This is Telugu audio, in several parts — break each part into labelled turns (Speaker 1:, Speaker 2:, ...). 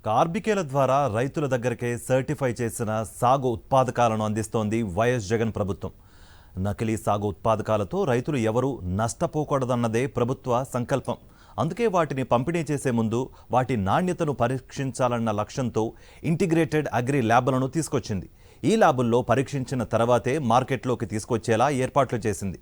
Speaker 1: కార్బికేల ద్వారా రైతుల దగ్గరకే సర్టిఫై చేసిన సాగు ఉత్పాదకాలను అందిస్తోంది వైఎస్ జగన్ ప్రభుత్వం. నకిలీ సాగు ఉత్పాదకాలతో రైతులు ఎవరూ నష్టపోకూడదన్నదే ప్రభుత్వ సంకల్పం. అందుకే వాటిని పంపిణీ చేసే ముందు వాటి నాణ్యతను పరీక్షించాలన్న లక్ష్యంతో ఇంటిగ్రేటెడ్ అగ్రి ల్యాబ్లను తీసుకొచ్చింది. ఈ ల్యాబుల్లో పరీక్షించిన తర్వాతే మార్కెట్లోకి తీసుకొచ్చేలా ఏర్పాట్లు చేసింది.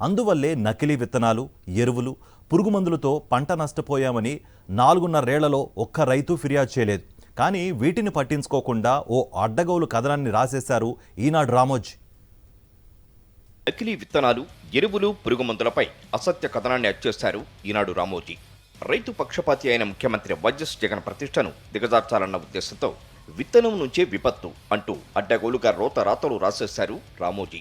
Speaker 1: అందువల్లే నకిలీ విత్తనాలు, ఎరువులు, పురుగుమందులతో పంట నష్టపోయామని 4.5 ఒక్క రైతు ఫిర్యాదు చేయలేదు. కానీ వీటిని పట్టించుకోకుండా ఓ అడ్డగోలు కథనాన్ని రాసేశారు ఈనాడు రామోజీ.
Speaker 2: నకిలీ విత్తనాలు, ఎరువులు, పురుగుమందులపై అసత్య కథనాన్ని అచ్చేశారు ఈనాడు రామోజీ. రైతు పక్షపాతి అయిన ముఖ్యమంత్రి వైఎస్ జగన్ ప్రతిష్టను దిగజార్చాలన్న ఉద్దేశంతో విత్తనం నుంచే విపత్తు అంటూ అడ్డగోలుగా రోతరాతలు రాసేశారు రామోజీ.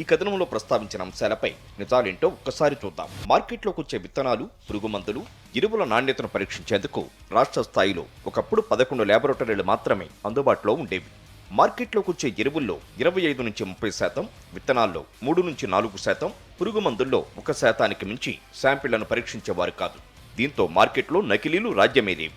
Speaker 2: ఈ కథనంలో ప్రస్తావించిన అంశాలపై నిజాలేంటో ఒక్కసారి చూద్దాం. మార్కెట్లోకి వచ్చే విత్తనాలు, పురుగుమందులు, ఎరువుల నాణ్యతను పరీక్షించేందుకు రాష్ట్ర స్థాయిలో ఒకప్పుడు 11 ల్యాబొరేటరీలు మాత్రమే అందుబాటులో ఉండేవి. మార్కెట్లోకి వచ్చే ఎరువుల్లో 25 నుంచి 30%, విత్తనాల్లో 3 నుంచి 4%, పురుగుమందుల్లో 1%కి మించి శాంపిళ్లను పరీక్షించేవారు కాదు. దీంతో మార్కెట్లో నకిలీలు రాజ్యమేదేవి.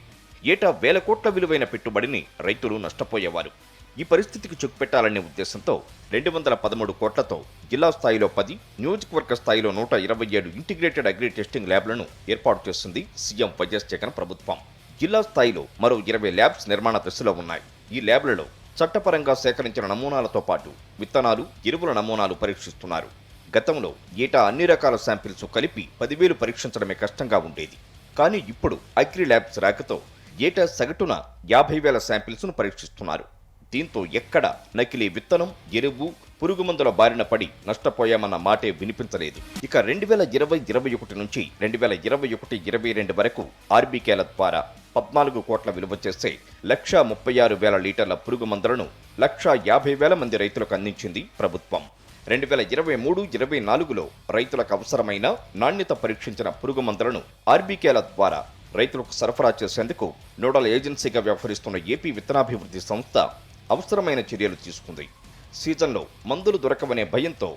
Speaker 2: ఏటా 1000 కోట్ల విలువైన పెట్టుబడిని రైతులు నష్టపోయేవారు. ఈ పరిస్థితికి చెక్ పెట్టాలనే ఉద్దేశంతో 213 కోట్లతో జిల్లా స్థాయిలో 10, నియోజకవర్గ స్థాయిలో 127 ఇంటిగ్రేటెడ్ అగ్రి టెస్టింగ్ ల్యాబ్లను ఏర్పాటు చేసింది సీఎం వైఎస్ జగన్ ప్రభుత్వం. జిల్లా స్థాయిలో మరో 20 ల్యాబ్స్ నిర్మాణ దశలో ఉన్నాయి. ఈ ల్యాబ్లలో చట్టపరంగా సేకరించిన నమూనాలతో పాటు విత్తనాలు, ఎరువుల నమూనాలు పరీక్షిస్తున్నారు. గతంలో ఏటా అన్ని రకాల శాంపిల్స్ కలిపి 10,000 పరీక్షించడమే కష్టంగా ఉండేది. కానీ ఇప్పుడు అగ్రి ల్యాబ్స్ రాకతో ఏటా సగటున 50,000 శాంపిల్స్ను పరీక్షిస్తున్నారు. దీంతో ఎక్కడ నకిలీ విత్తనం, ఎరువు, పురుగుమందుల బారిన పడి నష్టపోయామన్న మాటే వినిపించలేదు. ఇక 2020-21 నుంచి 2021-22 వరకు ఆర్బీకేల ద్వారా 14 కోట్ల విలువ చేసే 136,000 లీటర్ల పురుగు మందులను 150,000 మంది రైతులకు అందించింది ప్రభుత్వం. 2023-24లో రైతులకు అవసరమైన నాణ్యత పరీక్షించిన పురుగు మందులను ఆర్బీకేల ద్వారా రైతులకు సరఫరా చేసేందుకు నోడల్ ఏజెన్సీగా వ్యవహరిస్తున్న ఏపీ విత్తనాభివృద్ధి సంస్థ అవసరమైన చర్యలు తీసుకుంది. సీజన్లో మందులు దొరకవనే భయంతో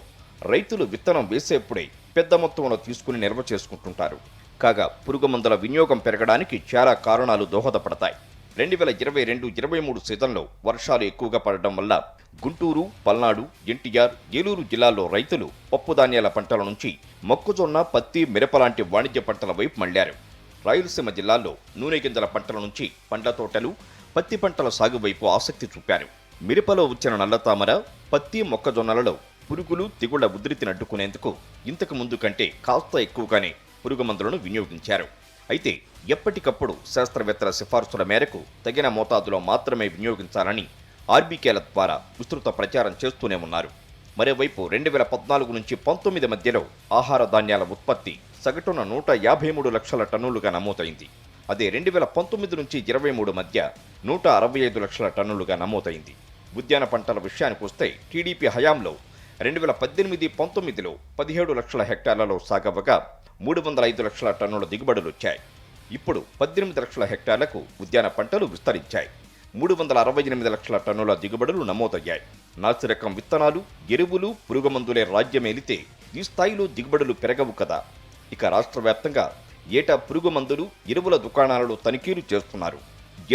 Speaker 2: రైతులు విత్తనం వేసేప్పుడే పెద్ద మొత్తంలో తీసుకుని నిల్వ చేసుకుంటుంటారు. కాగా పురుగు మందుల వినియోగం పెరగడానికి చాలా కారణాలు దోహదపడతాయి. 2022-23 సీజన్లో వర్షాలు ఎక్కువగా పడడం వల్ల గుంటూరు, పల్నాడు, ఎన్టీఆర్, ఏలూరు జిల్లాల్లో రైతులు పప్పు ధాన్యాల పంటల నుంచి మొక్కజొన్న, పత్తి, మిరప లాంటి వాణిజ్య పంటల వైపు మళ్లారు. రాయలసీమ జిల్లాల్లో నూనె గింజల పంటల నుంచి పండ్ల తోటలు, పత్తి పంటల సాగు వైపు ఆసక్తి చూపారు. మిరపలో వచ్చిన నల్లతామర, పత్తి, మొక్కజొన్నలలో పురుగులు, తెగుళ్ల ఉధృతిని అడ్డుకునేందుకు ఇంతకు ముందు కంటే కాస్త ఎక్కువగానే పురుగు మందులను వినియోగించారు. అయితే ఎప్పటికప్పుడు శాస్త్రవేత్తల సిఫార్సుల మేరకు తగిన మోతాదులో మాత్రమే వినియోగించాలని ఆర్బీకేల ద్వారా విస్తృత ప్రచారం చేస్తూనే ఉన్నారు. మరోవైపు 2014 నుంచి 19 మధ్యలో ఆహార ధాన్యాల ఉత్పత్తి సగటున 153 లక్షల టన్నులుగా నమోదైంది. అదే 2019 నుంచి 23 మధ్య 165 లక్షల టన్నులుగా నమోదైంది. ఉద్యాన పంటల విషయానికి వస్తే టీడీపీ హయాంలో 2018-19లో 17 లక్షల హెక్టార్లలో సాగవగా 305 లక్షల టన్నుల దిగుబడులు వచ్చాయి. ఇప్పుడు 18 లక్షల హెక్టార్లకు ఉద్యాన పంటలు విస్తరించాయి. 368 లక్షల టన్నుల దిగుబడులు నమోదయ్యాయి. నాసిరకం విత్తనాలు, ఎరువులు, పురుగుమందులే రాజ్యమేలితే ఈ స్థాయిలో దిగుబడులు పెరగవు కదా. ఇక రాష్ట్ర వ్యాప్తంగా ఏటా పురుగుమందులు, ఎరువుల దుకాణాలలో తనిఖీలు చేస్తున్నారు.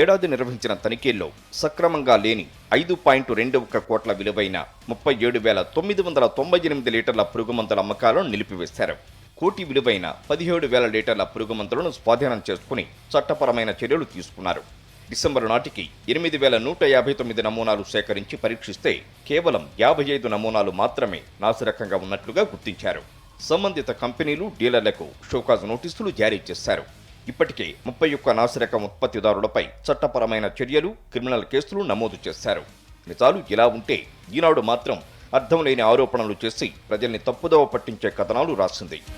Speaker 2: ఏడాది నిర్వహించిన తనిఖీల్లో సక్రమంగా లేని 5.21 కోట్ల విలువైన 37,998 లీటర్ల పురుగుమందుల అమ్మకాలను నిలిపివేశారు. కోటి విలువైన 17,000 లీటర్ల పురుగుమందులను స్వాధీనం చేసుకుని చట్టపరమైన చర్యలు తీసుకున్నారు. డిసెంబరు నాటికి 8,159 నమూనాలు సేకరించి పరీక్షిస్తే కేవలం 55 నమూనాలు మాత్రమే నాసిరకంగా ఉన్నట్లుగా గుర్తించారు. సంబంధిత కంపెనీలు, డీలర్లకు షోకాజ్ నోటీసులు జారీ చేశారు. ఇప్పటికే 31 నాసిరకం ఉత్పత్తిదారులపై చట్టపరమైన చర్యలు, క్రిమినల్ కేసులు నమోదు చేశారు. నిజాలు ఇలా ఉంటే ఈనాడు మాత్రం అర్థం లేని ఆరోపణలు చేసి ప్రజల్ని తప్పుదోవ పట్టించే కథనాలు రాసింది.